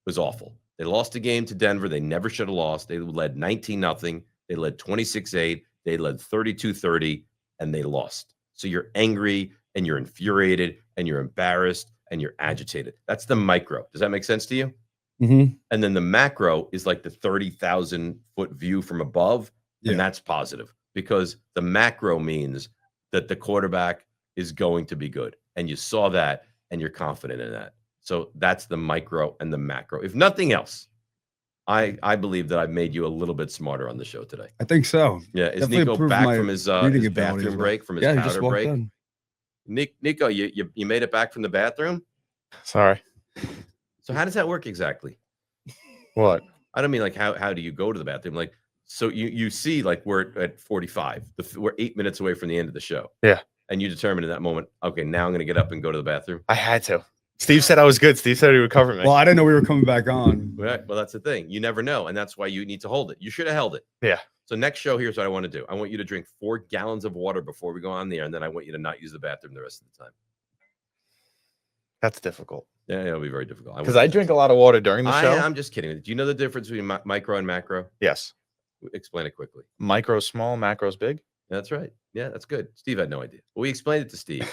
was awful. They lost a game to Denver. They never should have lost. They led 19-0. They led 26-8. They led 32-30, and they lost. So you're angry, and you're infuriated, and you're embarrassed, and you're agitated. That's the micro. Does that make sense to you? Mm-hmm. And then the macro is like the 30,000-foot view from above, and that's positive, because the macro means that the quarterback is going to be good, and you saw that, and you're confident in that. So that's the micro and the macro. If nothing else, I believe that I've made you a little bit smarter on the show today. I think so. Yeah, is Nico back from his bathroom break, from his powder break? Nico, you made it back from the bathroom? Sorry. So how does that work exactly? What? I don't mean like how do you go to the bathroom? Like, so you see, like, we're at 45. We're 8 minutes away from the end of the show. Yeah. And you determine in that moment, okay, now I'm going to get up and go to the bathroom. I had to. Steve said I was good. Steve said he would cover me. Well, I didn't know we were coming back on. Right. Well, that's the thing. You never know. And that's why you need to hold it. You should have held it. Yeah. So next show, here's what I want to do. I want you to drink 4 gallons of water before we go on the air. And then I want you to not use the bathroom the rest of the time. That's difficult. Yeah, it'll be very difficult. Because I drink a lot of water during the show. I'm just kidding. Do you know the difference between micro and macro? Yes. Explain it quickly. Micro small, macro's big. That's right. Yeah, that's good. Steve had no idea. Well, we explained it to Steve.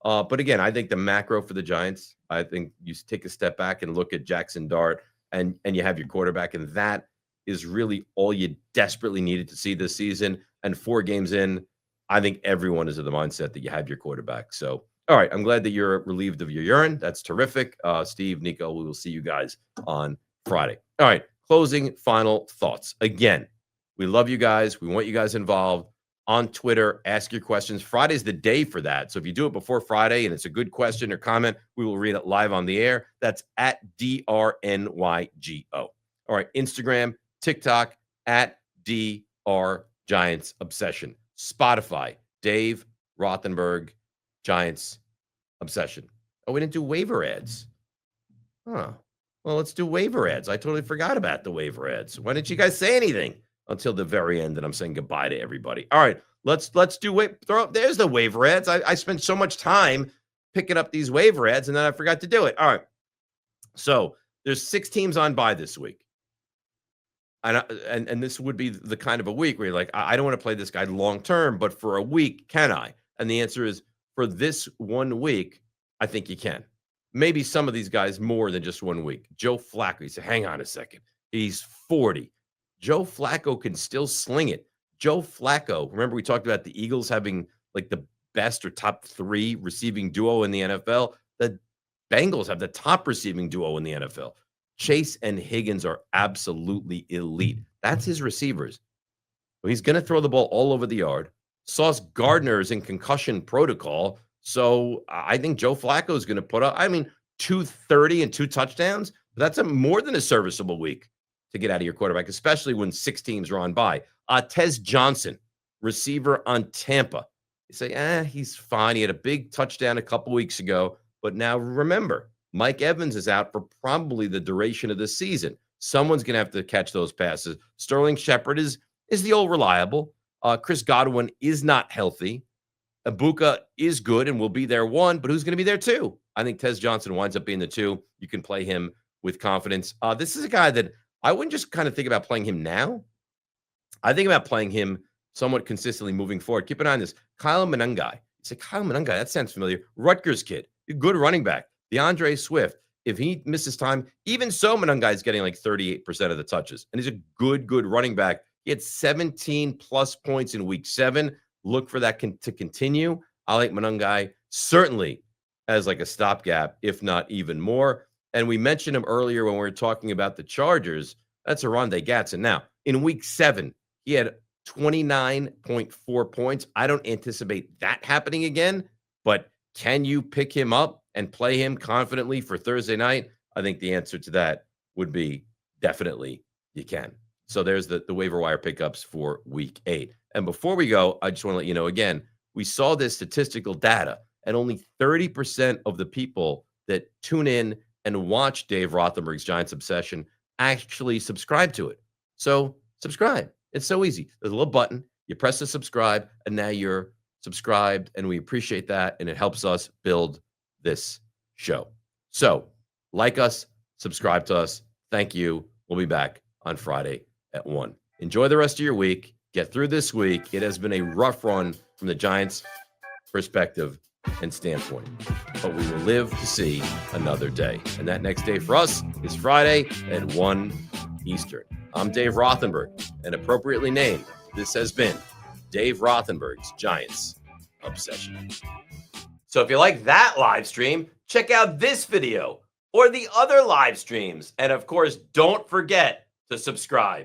But again, I think the macro for the Giants, I think you take a step back and look at Jackson Dart and you have your quarterback, and that is really all you desperately needed to see this season. And 4 games in, I think everyone is of the mindset that you have your quarterback. So, all right, I'm glad that you're relieved of your urine. That's terrific. Steve, Nico, we will see you guys on Friday. All right, closing final thoughts. Again, we love you guys. We want you guys involved. On Twitter, ask your questions. Friday's the day for that. So if you do it before Friday and it's a good question or comment, we will read it live on the air. That's at DRNYGO. All right, Instagram, TikTok, at DR Giants Obsession. Spotify, Dave Rothenberg, Giants Obsession. Oh, we didn't do waiver ads. Huh. Well, let's do waiver ads. I totally forgot about the waiver ads. Why didn't you guys say anything until the very end that I'm saying goodbye to everybody? All right, let's do there's the waiver ads. I spent so much time picking up these waiver ads, and then I forgot to do it. All right. So there's 6 teams on bye this week. And this would be the kind of a week where you're like, I don't want to play this guy long term, but for a week, can I? And the answer is, for this 1 week, I think you can. Maybe some of these guys more than just 1 week. Joe Flacco, you say, hang on a second. He's 40. Joe Flacco can still sling it. Joe Flacco, remember we talked about the Eagles having like the best or top 3 receiving duo in the NFL? The Bengals have the top receiving duo in the NFL. Chase and Higgins are absolutely elite. That's his receivers. Well, he's going to throw the ball all over the yard. Sauce Gardner is in concussion protocol. So I think Joe Flacco is going to put up, 230 and 2 touchdowns. That's more than a serviceable week to get out of your quarterback, especially when 6 teams are on bye. Tez Johnson, receiver on Tampa. You say, he's fine. He had a big touchdown a couple weeks ago. But now remember, Mike Evans is out for probably the duration of the season. Someone's going to have to catch those passes. Sterling Shepard is the old reliable. Chris Godwin is not healthy. Ibuka is good and will be there 1, but who's going to be there 2? I think Tez Johnson winds up being the 2. You can play him with confidence. This is a guy that I wouldn't just kind of think about playing him now. I think about playing him somewhat consistently moving forward. Keep an eye on this. Kyle Monangai. You say, Kyle Monangai, that sounds familiar. Rutgers kid, good running back. DeAndre Swift, if he misses time, even so, Monangai is getting like 38% of the touches. And he's a good running back. He had 17+ points in week 7. Look for that to continue. I like Monangai certainly as like a stopgap, if not even more. And we mentioned him earlier when we were talking about the Chargers. That's Oronde Gadsden. Now, in week 7, he had 29.4 points. I don't anticipate that happening again, but can you pick him up and play him confidently for Thursday night? I think the answer to that would be definitely you can. So there's the waiver wire pickups for week 8. And before we go, I just want to let you know again, we saw this statistical data, and only 30% of the people that tune in and watch Dave Rothenberg's Giants Obsession actually subscribe to it. So subscribe. It's so easy. There's a little button. You press the subscribe, and now you're subscribed, and we appreciate that, and it helps us build this show. So like us, subscribe to us. Thank you. We'll be back on Friday at 1. Enjoy the rest of your week. Get through this week. It has been a rough run from the Giants' perspective and standpoint, but we will live to see another day. And that next day for us is Friday at 1 Eastern. I'm Dave Rothenberg, and appropriately named, this has been Dave Rothenberg's Giants Obsession. So if you like that live stream, check out this video or the other live streams. And of course, don't forget to subscribe.